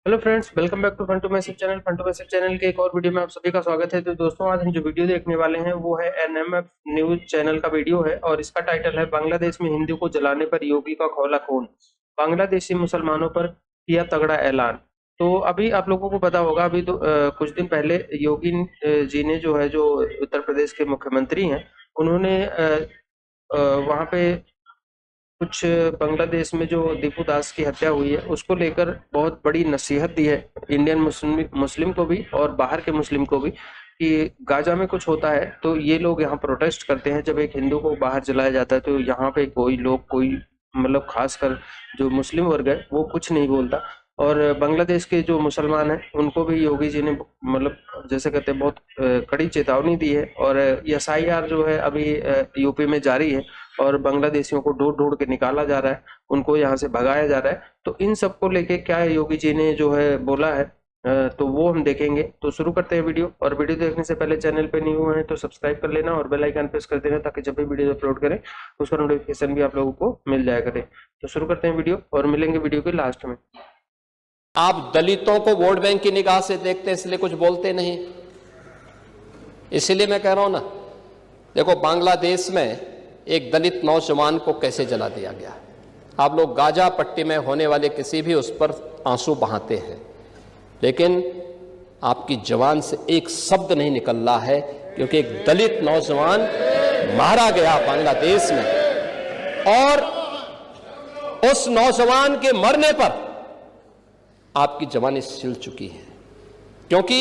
Hello friends, welcome back to Funtoo message channel. Funtoo message channel के एक और video में आप सभी का स्वागत है। तो दोस्तों, आज हम जो वीडियो देखने वाले हैं वो है एनएमएफ न्यूज चैनल का वीडियो है और इसका टाइटल है बांग्लादेश में हिंदू को जलाने पर योगी का खौला खून, बांग्लादेशी मुसलमानों पर किया तगड़ा ऐलान। तो अभी आप लोगों को पता होगा, अभी तो कुछ दिन पहले योगी जी ने जो उत्तर प्रदेश के मुख्यमंत्री हैं, उन्होंने वहां पे कुछ बांग्लादेश में जो दीपू दास की हत्या हुई है उसको लेकर बहुत बड़ी नसीहत दी है इंडियन मुस्लिम को भी और बाहर के मुस्लिम को भी, कि गाजा में कुछ होता है तो ये लोग यहाँ प्रोटेस्ट करते हैं। जब एक हिंदू को बाहर जलाया जाता है तो यहाँ पे कोई लोग, कोई मतलब खासकर जो मुस्लिम वर्ग है वो कुछ नहीं बोलता। और बांग्लादेश के जो मुसलमान हैं उनको भी योगी जी ने मतलब जैसे कहते हैं बहुत कड़ी चेतावनी दी है। और एसआईआर जो है अभी यूपी में जारी है और बांग्लादेशियों को ढूंढ ढूंढ के निकाला जा रहा है, उनको यहाँ से भगाया जा रहा है। तो इन सबको लेके क्या है योगी जी ने जो है बोला है, तो वो हम देखेंगे। तो शुरू करते हैं वीडियो। और वीडियो देखने से पहले चैनल पे न्यू हैं तो सब्सक्राइब कर लेना और बेल आइकन प्रेस कर देना ताकि जब भी वीडियो अपलोड करें उसका नोटिफिकेशन भी आप लोगों को मिल जाया करे। तो शुरू करते हैं वीडियो और मिलेंगे वीडियो के लास्ट में। आप दलितों को वोट बैंक की निगाह से देखते हैं इसलिए कुछ बोलते नहीं। इसलिए मैं कह रहा हूं ना, देखो बांग्लादेश में एक दलित नौजवान को कैसे जला दिया गया। आप लोग गाजा पट्टी में होने वाले किसी भी उस पर आंसू बहाते हैं, लेकिन आपकी जबान से एक शब्द नहीं निकल रहा है क्योंकि एक दलित नौजवान मारा गया बांग्लादेश में और उस नौजवान के मरने पर आपकी जबानें सिल चुकी हैं क्योंकि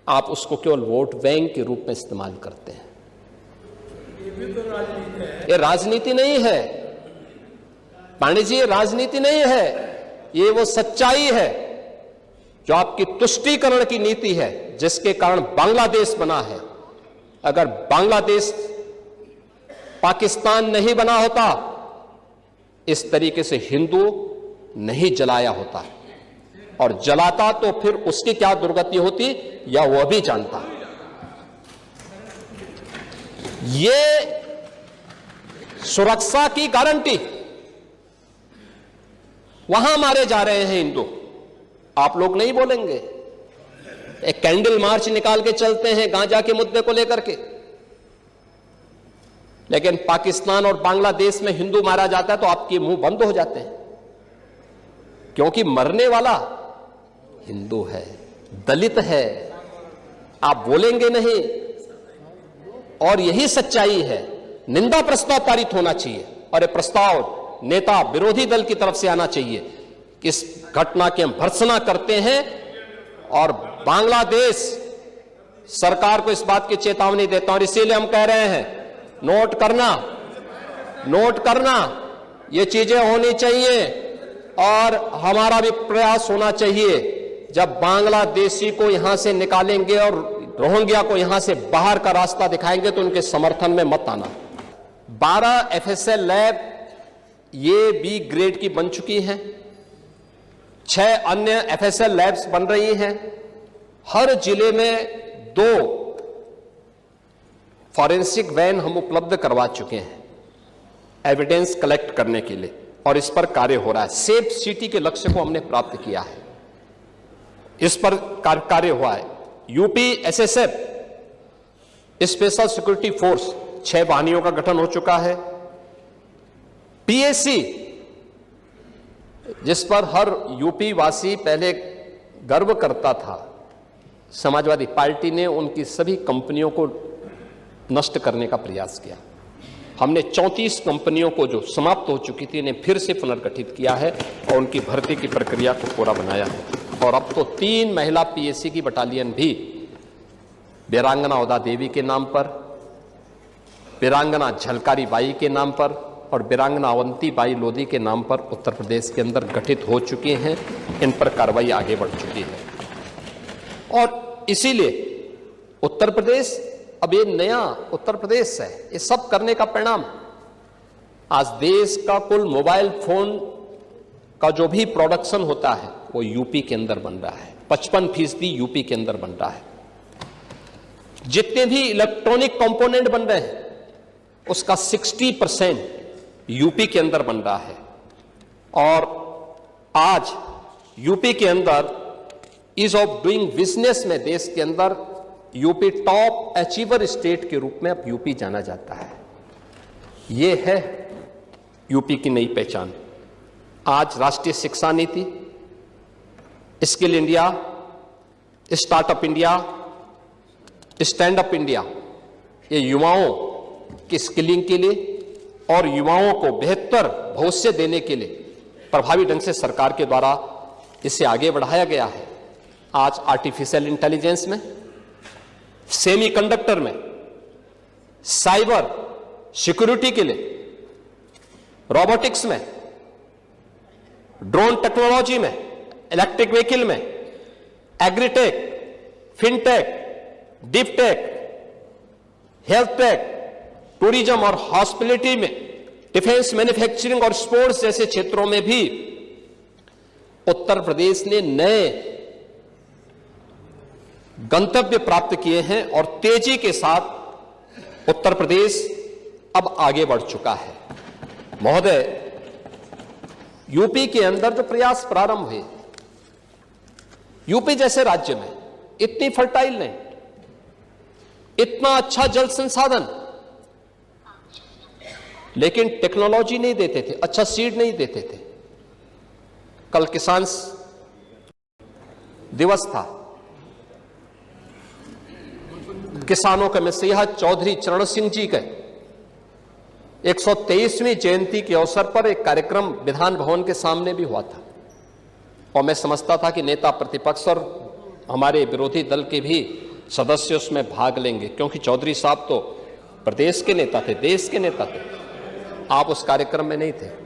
आप उसको केवल वोट बैंक के रूप में इस्तेमाल करते हैं। ये राजनीति नहीं है पांडे जी, ये राजनीति नहीं है, ये वो सच्चाई है जो आपकी तुष्टीकरण की नीति है जिसके कारण बांग्लादेश बना है। अगर बांग्लादेश पाकिस्तान नहीं बना होता, इस तरीके से हिंदू नहीं जलाया होता, और जलाता तो फिर उसकी क्या दुर्गति होती या वह भी जानता। ये सुरक्षा की गारंटी, वहां मारे जा रहे हैं हिंदू, आप लोग नहीं बोलेंगे। एक कैंडल मार्च निकाल के चलते हैं गांजा के मुद्दे को लेकर के, लेकिन पाकिस्तान और बांग्लादेश में हिंदू मारा जाता है तो आपके मुंह बंद हो जाते हैं क्योंकि मरने वाला हिंदू है, दलित है, आप बोलेंगे नहीं। और यही सच्चाई है। निंदा प्रस्ताव पारित होना चाहिए और यह प्रस्ताव नेता विरोधी दल की तरफ से आना चाहिए। इस घटना की हम भर्त्सना करते हैं और बांग्लादेश सरकार को इस बात की चेतावनी देता हूं। और इसीलिए हम कह रहे हैं, नोट करना ये चीजें होनी चाहिए और हमारा भी प्रयास होना चाहिए। जब बांग्लादेशी को यहां से निकालेंगे और रोहिंग्या को यहां से बाहर का रास्ता दिखाएंगे तो उनके समर्थन में मत आना। 12 एफएसएल लैब ये बी ग्रेड की बन चुकी हैं, 6 अन्य एफएसएल लैब्स बन रही हैं। हर जिले में 2 फॉरेंसिक वैन हम उपलब्ध करवा चुके हैं एविडेंस कलेक्ट करने के लिए, और इस पर कार्य हो रहा है। सेफ सिटी के लक्ष्य को हमने प्राप्त किया है, इस पर कार्य हुआ है। UP SSF special security force 6 वाहिनियों का गठन हो चुका है। पीएससी जिस पर हर यूपी वासी पहले गर्व करता था, समाजवादी पार्टी ने उनकी सभी कंपनियों को नष्ट करने का प्रयास किया। हमने 34 कंपनियों को जो समाप्त हो चुकी थी इन्हें फिर से पुनर्गठित किया है और उनकी भर्ती की प्रक्रिया को पूरा बनाया है। और अब तो 3 महिला पीएससी की बटालियन भी वीरांगना उदा देवी के नाम पर, वीरांगना झलकारी बाई के नाम पर और वीरांगना अवंती बाई लोधी के नाम पर उत्तर प्रदेश के अंदर गठित हो चुकी हैं। इन पर कार्रवाई आगे बढ़ चुकी है और इसीलिए उत्तर प्रदेश अब ये नया उत्तर प्रदेश है। ये सब करने का परिणाम, आज देश का कुल मोबाइल फोन का जो भी प्रोडक्शन होता है वो यूपी के अंदर बन रहा है। 55% यूपी के अंदर बन रहा है। जितने भी इलेक्ट्रॉनिक कंपोनेंट बन रहे हैं उसका 60% यूपी के अंदर बन रहा है। और आज यूपी के अंदर ईज ऑफ डूइंग बिजनेस में देश के अंदर यूपी टॉप अचीवर स्टेट के रूप में अब यूपी जाना जाता है। ये है यूपी की नई पहचान। आज राष्ट्रीय शिक्षा नीति, skill India, startup India, stand up India, ये युवाओं की स्किलिंग के लिए और युवाओं को बेहतर भविष्य देने के लिए प्रभावी ढंग से सरकार के द्वारा इसे आगे बढ़ाया गया है। आज आर्टिफिशियल इंटेलिजेंस में, सेमीकंडक्टर में, साइबर सिक्योरिटी के लिए, रोबोटिक्स में, ड्रोन टेक्नोलॉजी में, इलेक्ट्रिक व्हीकल में, agritech, fintech, deep tech, health take, tourism और हॉस्पिटलिटी में, डिफेंस, मैन्युफैक्चरिंग और स्पोर्ट्स जैसे क्षेत्रों में भी उत्तर प्रदेश ने नए गंतव्य प्राप्त किए हैं और तेजी के साथ उत्तर प्रदेश अब आगे बढ़ चुका है। महोदय, यूपी के अंदर जो प्रयास प्रारंभ हुए, यूपी जैसे राज्य में इतनी फर्टाइल नहीं, इतना अच्छा जल संसाधन, लेकिन टेक्नोलॉजी नहीं देते थे, अच्छा सीड नहीं देते थे। कल किसान दिवस था, किसानों के मसीहा चौधरी चरण सिंह जी के 123वीं जयंती के अवसर पर एक कार्यक्रम विधान भवन के सामने भी हुआ था और मैं समझता था कि नेता प्रतिपक्ष और हमारे विरोधी दल के भी सदस्य उसमें भाग लेंगे, क्योंकि चौधरी साहब तो प्रदेश के नेता थे, देश के नेता थे। आप उस कार्यक्रम में नहीं थे,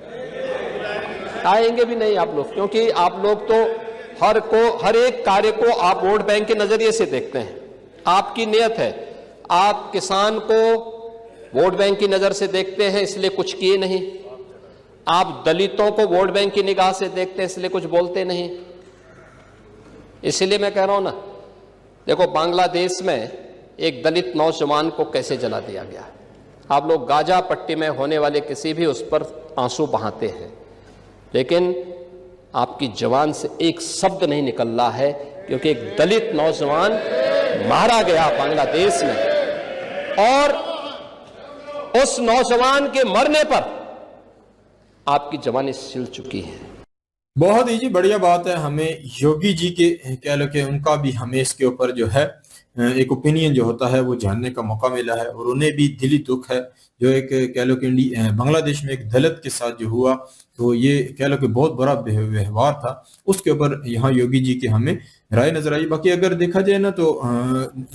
आएंगे भी नहीं आप लोग, क्योंकि आप लोग तो हर एक कार्य को आप वोट बैंक के नजरिए से देखते हैं। आपकी नियत है, आप किसान को वोट बैंक की नजर से देखते हैं इसलिए कुछ किए नहीं, आप दलितों को वोट बैंक की निगाह से देखते हैं इसलिए कुछ बोलते नहीं। इसलिए मैं कह रहा हूं ना, देखो बांग्लादेश में एक दलित नौजवान को कैसे जला दिया गया। आप लोग गाजा पट्टी में होने वाले किसी भी उस पर आंसू बहाते हैं, लेकिन आपकी जवान से एक शब्द नहीं निकल रहा है, क्योंकि एक दलित नौजवान मारा गया बांग्लादेश में और उस नौजवान के मरने पर आपकी जवानी सिल चुकी है। बहुत ही जी बढ़िया बात है। हमें योगी जी के कह लो कि उनका भी हमें इसके ऊपर जो है एक ओपिनियन जो होता है वो जानने का मौका मिला है और उन्हें भी दिली दुख है जो एक कह लो कि बांग्लादेश में एक दलित के साथ जो हुआ, तो ये कह लो कि बहुत बड़ा व्यवहार था। उसके ऊपर यहाँ योगी जी की हमें राय नजर आई। बाकी अगर देखा जाए ना तो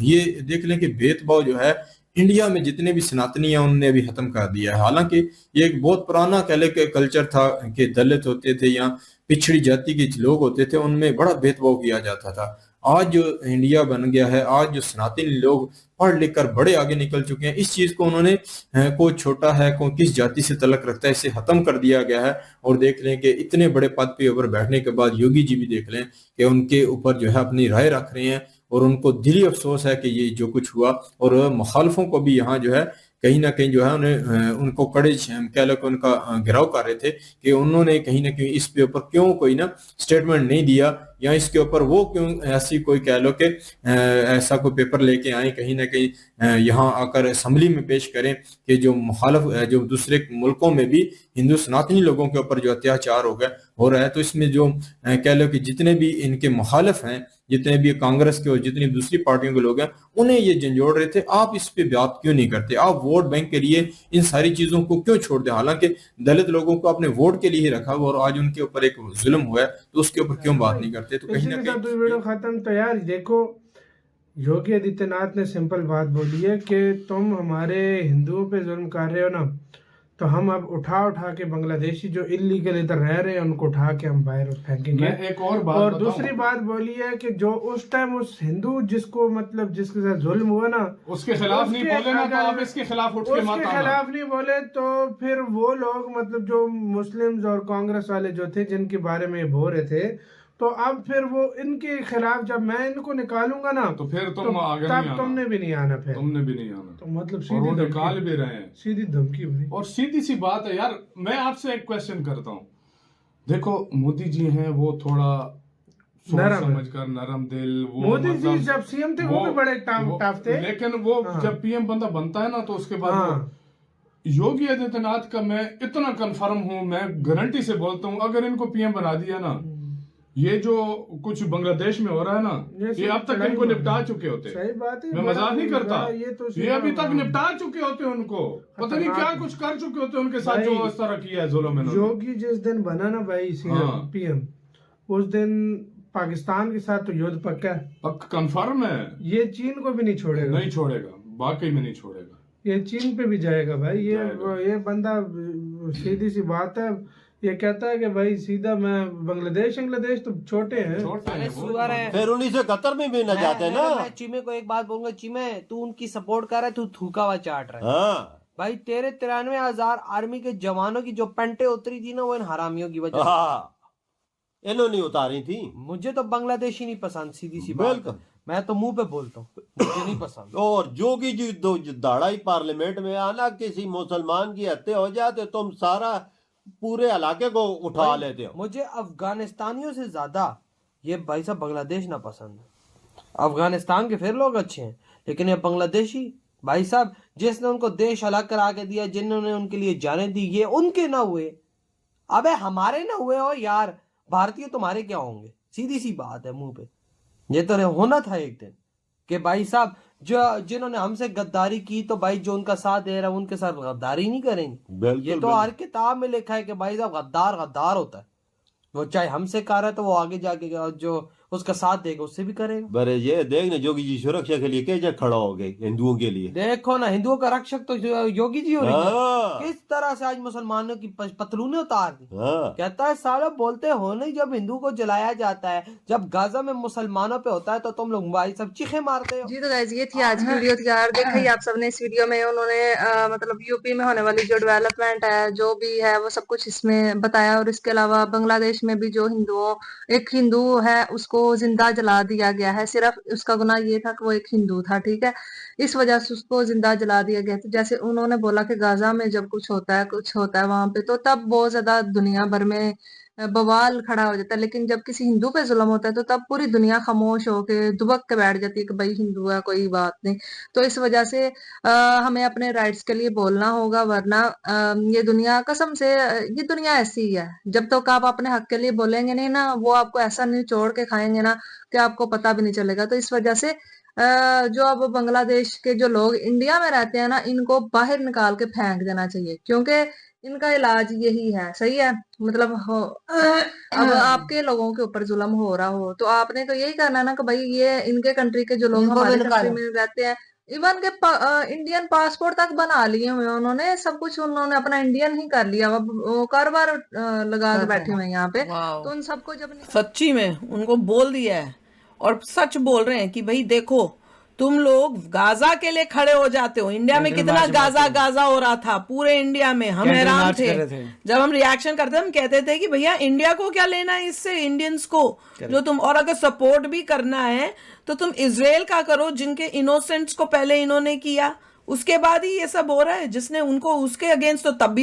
ये देख लें कि भेदभाव जो है इंडिया में जितने भी सनातनी हैं उन्होंने भी खत्म कर दिया है। हालांकि ये एक बहुत पुराना कह ले कल्चर था कि दलित होते थे या पिछड़ी जाति के लोग होते थे, उनमें बड़ा भेदभाव किया जाता था। आज जो इंडिया बन गया है, आज जो सनातनी लोग पढ़ लिख कर बड़े आगे निकल चुके हैं, इस चीज को उन्होंने कोई छोटा है कोई किस जाति से तलक रखता है इसे खत्म कर दिया गया है। और देख लें कि इतने बड़े पद पे ऊपर बैठने के बाद योगी जी भी देख लें कि उनके ऊपर जो है अपनी राय रख रहे हैं और उनको दिली अफसोस है कि ये जो कुछ हुआ। और मुखालफों को भी यहाँ जो है कहीं ना कहीं जो है उन्हें उनको कड़े कह लो कि उनका घेराव कर रहे थे कि उन्होंने कहीं ना कहीं इस पे ऊपर क्यों कोई ना स्टेटमेंट नहीं दिया, या इसके ऊपर वो क्यों ऐसी कोई कह लो कि ऐसा कोई पेपर लेके आए कहीं ना कहीं यहाँ आकर असेंबली में पेश करें कि जो मुखालफ जो दूसरे मुल्कों में भी हिंदू सनातनी लोगों के ऊपर जो अत्याचार हो रहा है। तो इसमें जो कह लो कि जितने भी इनके मुखालिफ हैं, जितने भी कांग्रेस के और जितनी दूसरी पार्टियों के लोग हैं, उन्हें ये झंझोड़ रहे थे आप इस पे बात क्यों नहीं करते, आप वोट बैंक के लिए इन सारी चीजों को क्यों छोड़ दे। हालांकि दलित लोगों को अपने वोट के लिए ही रखा हुआ और आज उनके ऊपर एक जुल्म हुआ है तो उसके ऊपर क्यों बात नहीं करते। तो कहीं ना कहीं वीडियो खत्म। तो यार देखो, योगी आदित्यनाथ ने सिंपल बात बोली है कि तुम हमारे हिंदुओं पे जुल्म कर रहे हो ना, तो हम अब उठा के बांग्लादेशी जो इलीगल इधर रह रहे हैं उनको उठा के हम बाहर फेंकेंगे। एक और बात और दूसरी बात बोली है कि जो उस टाइम उस हिंदू जिसको मतलब जिसके साथ जुल्म हुआ ना उसके खिलाफ नहीं बोले ना, तो आप इसके खिलाफ उठ के मत आना। उसके खिलाफ नहीं बोले तो फिर वो लोग मतलब जो मुस्लिम्स और कांग्रेस वाले जो थे जिनके बारे में बोल रहे थे, तो अब फिर वो इनके खिलाफ जब मैं इनको निकालूंगा ना तो फिर तुम तो आगे तब नहीं आना। तुमने भी नहीं आना, फिर तुमने भी नहीं आना। तो मतलब और वो निकाल भी रहे हैं, सीधी धमकी भाई। और सीधी सी बात है यार, मैं आपसे एक क्वेश्चन करता हूँ। देखो मोदी जी हैं वो थोड़ा सोच नरम है। समझकर नरम दिल वो मोदी जी मतलब जब सीएम थे वो भी बड़े टफ थे, लेकिन वो हाँ। जब पीएम बंदा बनता है ना तो उसके बाद हाँ। वो योगी आदित्यनाथ का मैं इतना कंफर्म हूं, मैं गारंटी से बोलता हूं, अगर इनको पीएम बना दिया ना, ये जो कुछ बांग्लादेश में हो रहा है ना, ये अब तक इनको निपटा चुके होते। सही बात है, मैं मजाक नहीं करता, ये अभी तक निपटा चुके होते उनको, पता नहीं क्या कुछ कर चुके होते उनके साथ जो इस तरह किया है जुल्म इन्होंने। योगी जिस दिन बना ना भाई पीएम, उस दिन पाकिस्तान के साथ तो युद्ध पक्का है, पक्का कंफर्म है। ये चीन को भी नहीं छोड़ेगा, नहीं छोड़ेगा, वाकई में नहीं छोड़ेगा, ये चीन पे भी जाएगा भाई। ये बंदा सीधी सी बात है, ये कहता है कि भाई सीधा मैं बांग्लादेश तो छोटे हैं, छोटे हैं। फिर 1971 में भी न जाते ना। मैं चीमे को एक बात बोलूंगा, चीमे तू उनकी सपोर्ट कर रहा है, तू थूका हुआ चाट रहा है। हाँ भाई तेरे 93,000 आर्मी के जवानों की जो पेंटे उतरी थी ना, वो इन हरामियों की वजह से। हाँ इन्होंने उतारी थी। मुझे तो बांग्लादेशी नहीं पसंद, सीधी सी बात है। मैं तो मुंह पे बोलता हूँ, मुझे नहीं पसंद। और जोगी जी दो दाड़ा ही पार्लियामेंट में आना, किसी मुसलमान की हत्या हो जाए तो तुम सारा पूरे इलाके को उठा लेते हो। मुझे अफगानिस्तानियों से ज्यादा ये भाई साहब बांग्लादेश ना पसंद है। अफगानिस्तान के फिर लोग अच्छे हैं, लेकिन ये बांग्लादेशी भाई साहब जिसने उनको देश अलग करा के दिया, जिन्होंने उनके लिए जाने दी, ये उनके ना हुए, अबे हमारे ना हुए हो यार। भारतीय तुम्हारे क्या होंगे, सीधी सी बात है मुंह पे। ये तो होना था एक दिन कि भाई साहब जो जिन्होंने हमसे गद्दारी की, तो भाई जो उनका साथ दे रहा है उनके साथ गद्दारी नहीं करेंगे। ये तो हर किताब में लिखा है कि भाई साहब गद्दार होता है। वो चाहे हमसे कर रहा है तो वो आगे जाके जो उसका साथ देगा उससे भी करेगा। बरे ये देख ना, योगी जी सुरक्षा के लिए कैसे खड़ा हो गए हिंदुओं के लिए। देखो ना, हिंदुओं का रक्षक तो योगी जी हो रही है। हाँ। किस तरह से आज मुसलमानों की पतलूने उतार दी। हाँ। कहता है साला बोलते हो नहीं, जब हिंदू को जलाया जाता है, जब गाजा में मुसलमानों पे होता है तो तुम लोग भाई सब चीखे मारते हो। जी तो गाइस ये थी आज की वीडियो। यार देखा ही आप सबने इस वीडियो में उन्होंने मतलब यूपी में होने वाली जो डेवलपमेंट है, जो भी है वो सब कुछ इसमें बताया। और इसके अलावा बांग्लादेश में भी जो एक हिंदू है उसको जिंदा जला दिया गया है। सिर्फ उसका गुनाह ये था कि वो एक हिंदू था, ठीक है, इस वजह से उसको जिंदा जला दिया गया। तो जैसे उन्होंने बोला कि गाजा में जब कुछ होता है वहां पे, तो तब बहुत ज्यादा दुनिया भर में बवाल खड़ा हो जाता है। लेकिन जब किसी हिंदू पे जुल्म होता है तो तब पूरी दुनिया खामोश होके दुबक के बैठ जाती है कि भाई हिंदू है, कोई बात नहीं। तो इस वजह से हमें अपने राइट्स के लिए बोलना होगा, वरना ये दुनिया कसम से ये दुनिया ऐसी ही है। जब तक आप अपने हक के लिए बोलेंगे नहीं ना, वो आपको ऐसा निचोड़ के खाएंगे ना कि आपको पता भी नहीं चलेगा। तो इस वजह से जो अब बांग्लादेश के जो लोग इंडिया में रहते हैं ना, इनको बाहर निकाल के फेंक देना चाहिए, क्योंकि इनका इलाज यही है। सही है, मतलब अब आपके लोगों के ऊपर जुल्म हो रहा हो तो आपने तो यही करना ना कि भाई ये इनके कंट्री के जो लोग हमारे कंट्री में रहते हैं, इवन के इंडियन पासपोर्ट तक बना लिए हुए उन्होंने, सब कुछ उन्होंने अपना इंडियन ही कर लिया। अब वो कारोबार लगा के बैठे हुए हैं यहाँ पे। तो उन सबको जब सच्ची में उनको बोल दिया है और सच बोल रहे हैं कि भाई देखो तुम लोग गाजा के लिए खड़े हो जाते हो। इंडिया में कितना गाजा हो रहा था पूरे इंडिया में, हम हैरान थे जब हम रिएक्शन करते हम कहते थे कि भैया इंडिया को क्या लेना है इससे, इंडियंस को जो तुम, और अगर सपोर्ट भी करना है तो तुम इजराइल का करो जिनके इनोसेंट्स को पहले इन्होंने किया, उसके बाद ही ये सब हो रहा है। जिसने उनको उसके अगेंस्ट तो तब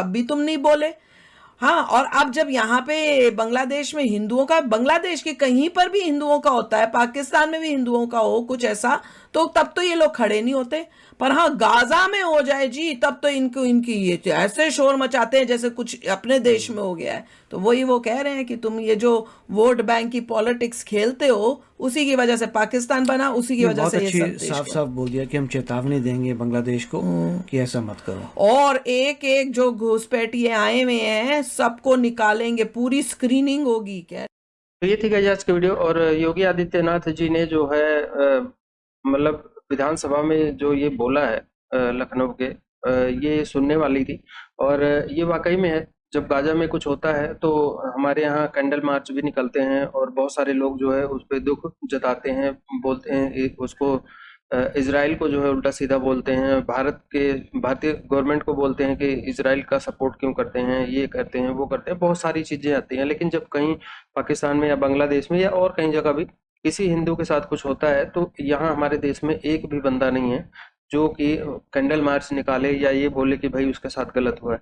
भी तुम नहीं बोले। हाँ, और अब जब यहाँ पे बांग्लादेश में हिंदुओं का, बांग्लादेश के कहीं पर भी हिंदुओं का होता है, पाकिस्तान में भी हिंदुओं का हो कुछ ऐसा, तो तब तो ये लोग खड़े नहीं होते। पर हाँ, गाजा में हो जाए जी तब तो इनकी ये ऐसे शोर मचाते हैं जैसे कुछ अपने देश में हो गया है। तो वही वो कह रहे हैं कि तुम ये जो वोट बैंक की पॉलिटिक्स खेलते हो, उसी की वजह से पाकिस्तान बना, उसी की वजह से ये सब साफ बोल दिया कि हम चेतावनी देंगे बांग्लादेश को कि ऐसा मत करो। और एक जो घुसपैठिए आए हुए हैं सबको निकालेंगे, पूरी स्क्रीनिंग होगी। क्या तो ये थी गाइस आज की वीडियो। और योगी आदित्यनाथ जी ने जो है मतलब विधानसभा में जो ये बोला है लखनऊ के, ये सुनने वाली थी। और ये वाकई में है, जब गाजा में कुछ होता है तो हमारे यहाँ कैंडल मार्च भी निकलते हैं और बहुत सारे लोग जो है उस पर दुख जताते हैं, बोलते हैं उसको, इजराइल को जो है उल्टा सीधा बोलते हैं, भारतीय गवर्नमेंट को बोलते हैं कि इजराइल का सपोर्ट क्यों करते हैं, ये करते हैं वो करते हैं, बहुत सारी चीजें आती हैं। लेकिन जब कहीं पाकिस्तान में या बांग्लादेश में या और कहीं जगह भी किसी हिंदू के साथ कुछ होता है तो यहाँ हमारे देश में एक भी बंदा नहीं है जो कि कैंडल मार्च निकाले या ये बोले कि भाई उसके साथ गलत हुआ है।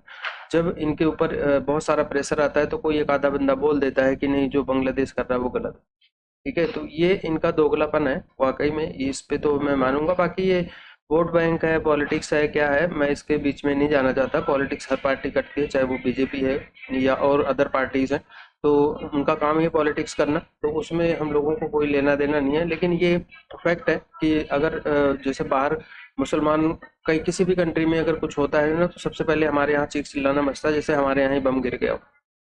जब इनके ऊपर बहुत सारा प्रेशर आता है तो कोई एक आधा बंदा बोल देता है कि नहीं जो बांग्लादेश कर रहा है वो गलत है। ठीक है, तो ये इनका दोगलापन है वाकई में, इस पे तो मैं मानूंगा। बाकी ये वोट बैंक है, पॉलिटिक्स है, क्या है, मैं इसके बीच में नहीं जाना चाहता। पॉलिटिक्स हर पार्टी करती है, चाहे वो बीजेपी है या और अदर पार्टीज हैं, तो उनका काम है पॉलिटिक्स करना, तो उसमें हम लोगों को कोई लेना देना नहीं है। लेकिन ये फैक्ट है कि अगर जैसे बाहर मुसलमान कहीं किसी भी कंट्री में अगर कुछ होता है ना, तो सबसे पहले हमारे यहाँ चीख चिल्लाना मचता है, जैसे हमारे यहाँ ही बम गिर गया हो।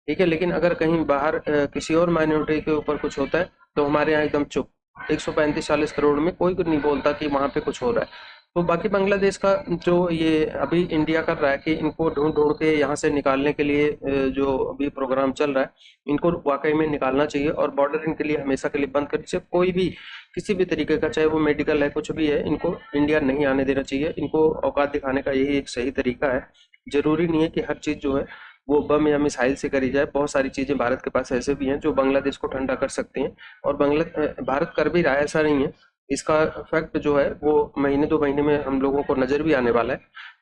ठीक है, लेकिन अगर कहीं बाहर किसी और माइनॉरिटी के ऊपर कुछ होता है तो हमारे यहाँ एकदम चुप। 135-40 करोड़ में कोई नहीं बोलता कि वहाँ पे कुछ हो रहा है। तो बाकी बांग्लादेश का जो ये अभी इंडिया कर रहा है कि इनको ढूंढ ढूंढ के यहाँ से निकालने के लिए जो अभी प्रोग्राम चल रहा है, इनको वाकई में निकालना चाहिए और बॉर्डर इनके लिए हमेशा के लिए बंद करनी चाहिए। कोई भी किसी भी तरीके का, चाहे वो मेडिकल है कुछ भी है, इनको इंडिया नहीं आने देना चाहिए। इनको औकात दिखाने का यही एक सही तरीका है। जरूरी नहीं है कि हर चीज़ जो है वो बम या मिसाइल से करी जाए। बहुत सारी चीज़ें भारत के पास ऐसे भी हैं जो बांग्लादेश को ठंडा कर सकती हैं, और भारत कर भी रहा है, ऐसा नहीं है। इसका फैक्ट जो है वो महीने 2 महीने में हम लोगों को नज़र भी आने वाला है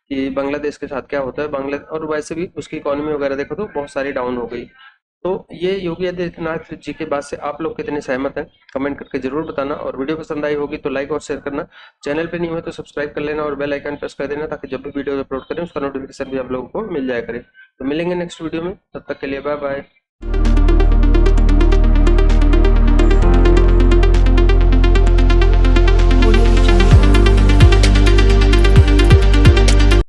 कि बांग्लादेश के साथ क्या होता है। बांग्लादेश और वैसे भी उसकी इकोनॉमी वगैरह देखो तो बहुत सारी डाउन हो गई। तो ये योगी आदित्यनाथ जी के बात से आप लोग कितने सहमत हैं, कमेंट करके जरूर बताना। और वीडियो पसंद आई होगी तो लाइक और शेयर करना। चैनल पे नहीं हुए तो सब्सक्राइब कर लेना और बेल आइकन प्रेस कर देना, ताकि जब भी वीडियो अपलोड करें उसका नोटिफिकेशन भी आप लोगों को मिल जाया करे। तो मिलेंगे नेक्स्ट वीडियो में, तब तक के लिए बाय बाय।